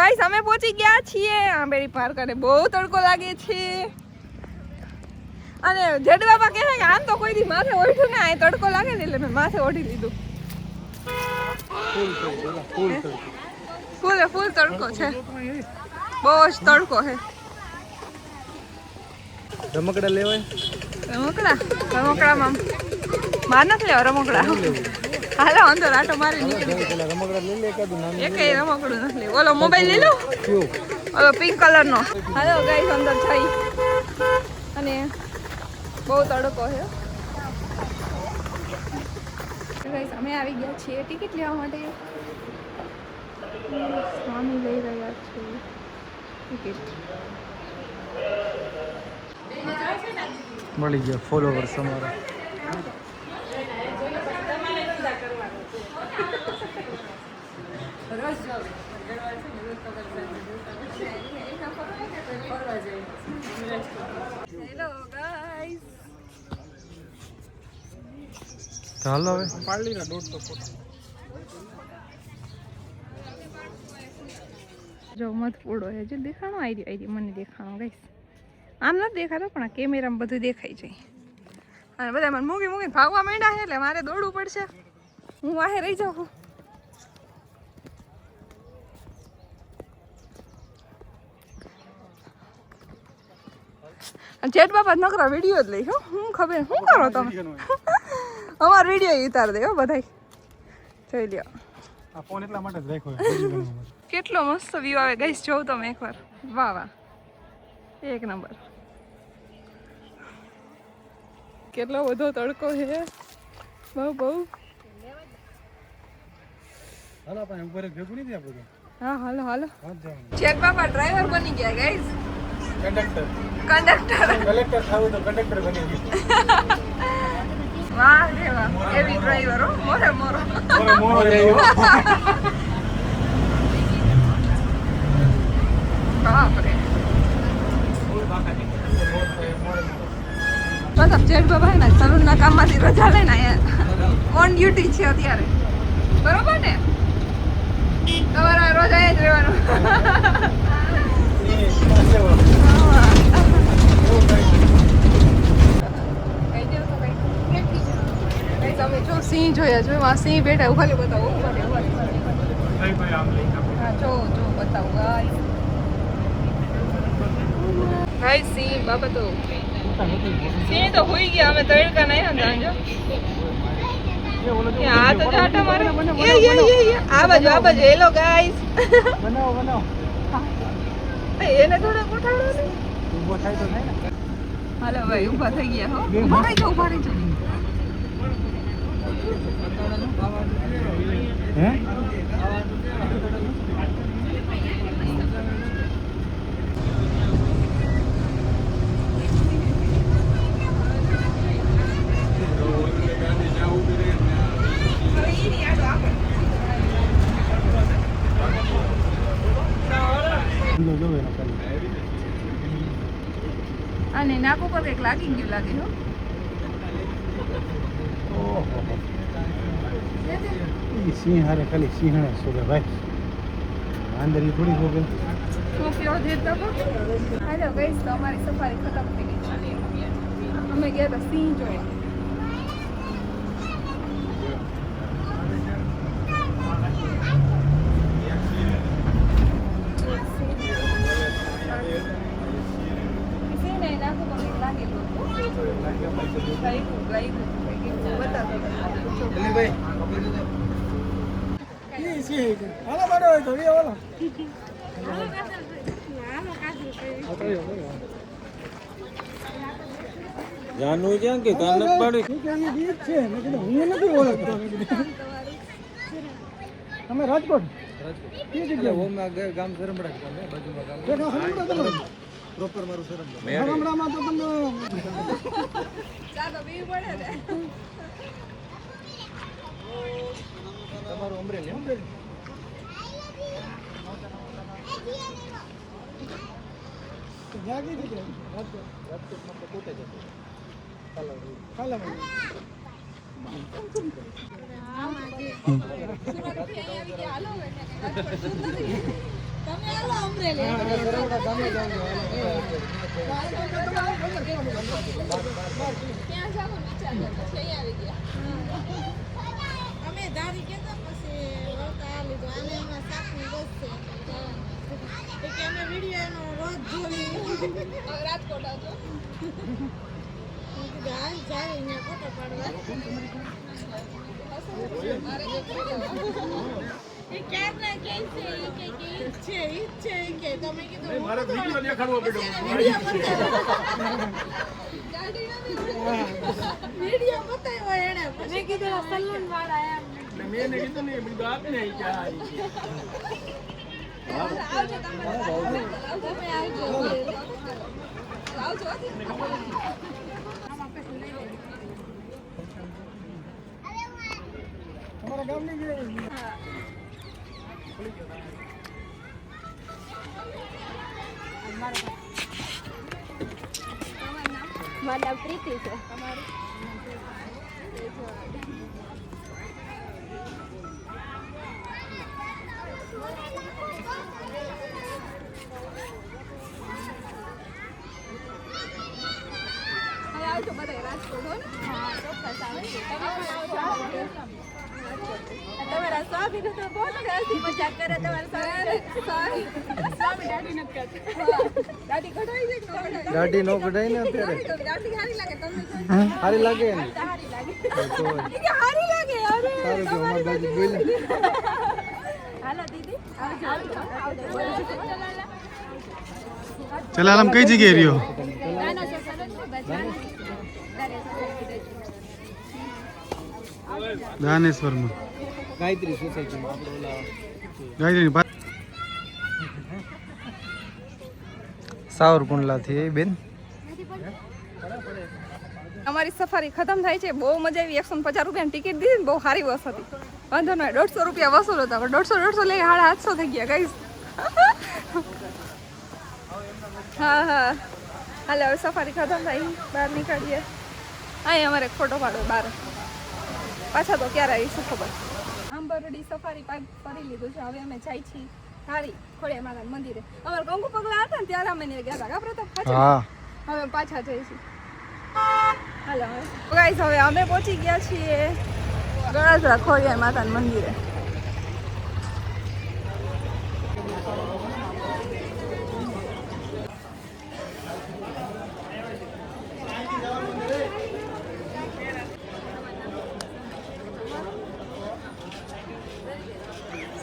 Guys અમે પહોંચી ગયા છીએ આંબેડી પાર્ક અને બહુ તડકો લાગે છે અને જેડ બાપા કહે છે કે આમ તો કોઈ દી માથે ઓઢ્યું ને આ તડકો લાગે ને એટલે મેં માથે ઓઢી લીધું. ફૂલ તડકો છે, બહુ જ તડકો છે. રમકડા લેવાય? રમકડામાં માર નથી લેવા રમકડા. હાલો અંદર આટો મારી નીકળી. રમકડા લઈ લે એકાદું નાનું. એકેય રમકડું નથી લેવું. ઓલો મોબાઈલ લઈ લો, ઓલો પિંક કલરનો. હાલો ગાઈસ અંદર જઈ અને બહુ તડકો છે. ગાઈસ અમે આવી ગયા છીએ ટિકિટ લેવા માટે. સ્વામી લઈ રહ્યા છે ટિકિટ. મળી ગયા ફોલોવર્સ અમારા. હેલો ગાઈસ, ચાલો હવે પાર્લીના 150 ફોટો. જો મત ફોડો હે જો દેખાણો આવી મને દેખાણો ગાઈસ. આમ નથી દેખાતો પણ આ કેમેરામાં બધું દેખાઈ જાય અને બધા મને મૂકી ભાગવા માંડ્યા છે એટલે મારે દોડવું પડશે. હું વાહે રહી જાઉં. જેઠ બાપા નકરા વિડીયો જ લઈ હો. હું ખબર શું કરો તમે? અમારો વિડીયો ઉતાર દે હો બધા. જોઈ લ્યો આ ફોન એટલા માટે જ રાખ્યો. કેટલો મસ્ત વ્યૂ આવે ગાઈસ, જોઉં તમે એકવાર. વાહ વાહ, એક નંબર. કેટલો બધો તડકો છે, બહુ. હાલો આપણે ઉપર ભેગું નહીં થયા બધું. હા હાલો. જેઠ બાપા ડ્રાઈવર બની ગયા ગાઈસ. કંડક્ટર કલેક્ટર થાવું તો કંડક્ટર બની ગયું. વાહ રે વાહ, એવી ડ્રાઈવર હો. મોરો બાપરે. મતલબ જેઠ બાબા ને સલૂનના કામમાંથી રજા લઈને અહીંયા ઓન ડ્યુટી છે અત્યારે, બરોબર ને? તમારા રોજ અહીંયા જ રહેવાનું. તમે જો સિંહ જોયા જો આ સિંહ બેઠા ઉભા બતાવો. હા જો બતાવું ગાઈસ સિંહ બાબા તો સિંહ તો હોઈ ગયા. અમે તડકા નહીં હતા જો. આ તો જાટા મારે આ બાજુ હેલો ગાઈસ. બનાવો એને થોડા ઉઠાડો ને. ઊભો થાય તો નહીં ને. હાલો ભાઈ ઊભા થઈ ગયા હો. ઊભા રહી જાઓ. હે અને નાક ઉપર કંઈક લાગી ગયું લાગે હો. સિંહ હારે ખાલી સિંહણે શોભે ભાઈ, અંદર એ થોડી શોભે. શું કયો છે તમે? હાલો ગાઈસ, તો અમારી સફારી ખતમ થઈ ગઈ છે. અમે ગયા હતા સિંહ જોવા. જાનું જ્યાં કે કાન પાડી છે મેં કીધું હું નથી ઓળખતો. તમે રાજકોટ કઈ જગ્યાએ? ઓમ ગામ સરમડા બાજુમાં ગામ. પ્રોપર મારું સરમડા. સરમડામાં તો તમને ચાલો બી પડે ને. તમારું અમરેલી. જાગી દીધે રાજકોટમાં તો પોતે જ હતું. અમે ધારી કેતા પછી વળતા લીધું આને એમાં સાપની બસ છે કે અમે વિડિયો એનો રોજ જોઈ રાજકોટ આવજો હાલ જાય અહીંયા ફોટો પાડવા એ ક્યારના કે છે કે તમે કીધું મારે વિડિયો દેખાડવો પડ્યો વિડિયો બતાવ્યો એને મેં કીધું સલમાન વાળા એમ મેં કીધું ને બીજું આપને આવજો તમે આવજો અમારા ગામની જે મારું નામ પ્રીતિ છે તમારું આવજો બધા રાજકોટ હો ને હા ચોક્કસ આવે તમારા સ્વામી તો બહુ હસી મજાક કરે તમારા સ્વામી દાઢી નથી કરતી દાઢી કઢાઈ છે કે દાઢી નો કઢાઈ ને અત્યારે દાઢી સારી લાગે તમને સારી લાગે ને સારી લાગે કે સારી લાગે અરે સારું કે અમાર બાજુ બોલે હાલો દીદી આવજો ચલાલમ કઈ જગ્યાએ રહ્યો નાના છે બજાર દાનેશ્વરમાં ગાયત્રી સોસાયટીમાં આપણે ઓલા ગાયત્રી સાવરકુંડલા થી બેન અમારી સફારી ખતમ થાય છે બહુ મજા આવી 150 રૂપિયાની ટિકિટ દીધી ને બહુ સારી બસ હતી વાંધો નહીં 150 રૂપિયા વસૂલ હતા પણ 150 લઈ 750 થઈ ગયા ગાઈસ હા હા હાલે હવે સફારી ખતમ થાય બહાર નીકળીએ અહીં અમારે ફોટો પાડો બહાર પાછા તો ક્યારે આવીશું ખબર આંબરડી સફારી પાર્ક ફરી લીધું છે હવે અમે જાય છીએ હારી ખોડિયાર માતાના મંદિરે અમારે કંકુ પગલા હતા ને ત્યારે અમે ગયા હતા આપણે તો હા હવે પાછા જઈશું હાલો ગાઈસ હવે અમે પહોંચી ગયા છીએ ગળાસરા ખોડિયાર માતાના મંદિરે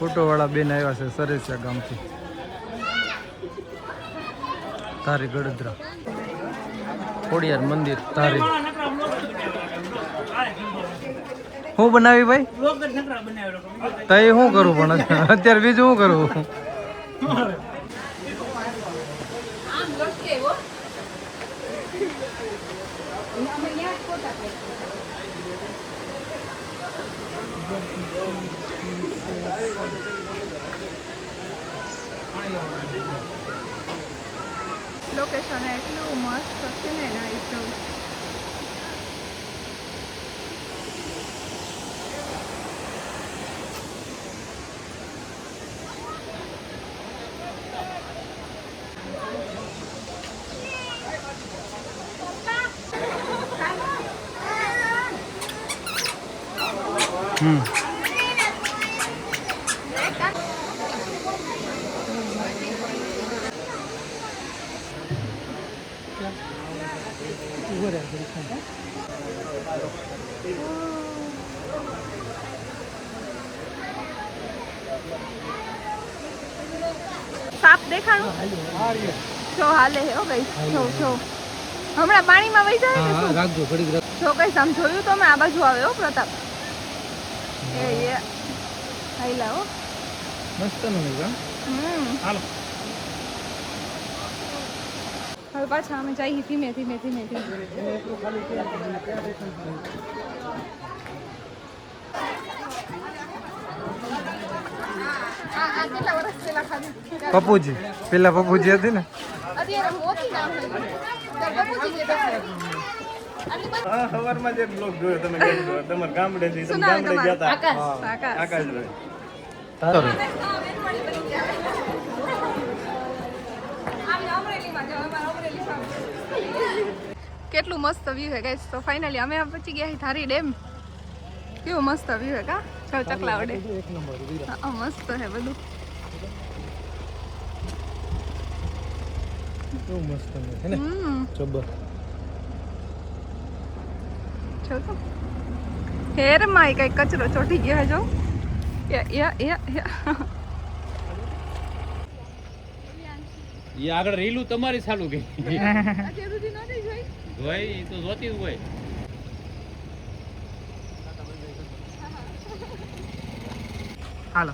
ફોટો વાળા બેન આવ્યા છે સરેસિયા ગામથી તારી ગડદરા ખોડિયાર મંદિર તારી હું બનાવી ભાઈ તઈ શું કરું પણ અત્યારે બીજું શું કરું લોકેશન એટલું મસ્ત છે ને નાઈસ જવું સાપ દેખાણું જો હાલે હે ઓ ગઈ જો હમણાં પાણીમાં વહી જાય કે શું રાખજો ઘડીક જો કઈ આમ જોયું તો મેં આ બાજુ આવે હો પ્રતાપ એ હાઈલા હો મસ્ત નું હાલો હવે પાછા અમે જઈએ ધીમે ધીમે ધીમે ધીમે આ કેટલા વર્ષ પહેલા ખાધી પપ્પુજી પેલા પપ્પુજી હતી ને અત્યારે મોતી નામ હોય ત્યારે પપ્પુજી જે દેખાય હા સવારમાં જે બ્લોગ જોયો તમે તમારા ગામડેથી તમે ગામડે ગયા હતા આકાશભાઈ કેટલું મસ્ત વ્યૂ હે ગાઈસ. તો ફાઇનલી અમે પહોંચી ગયા ધારી ડેમ. કેવું મસ્ત વ્યૂ હે કા ચકલા વડે. એક નંબર વીરા. હા મસ્ત હે બધું. કેવું મસ્ત હે ને જબર. જો તો હેર માં કઈ કચરો ચોટી ગયો હે જો. એ આગળ રીલું તમારી ચાલુ ગઈ આજે સુધી નથી જોઈ. જોઈ ઈ તો જોતી જ હોય. હાલો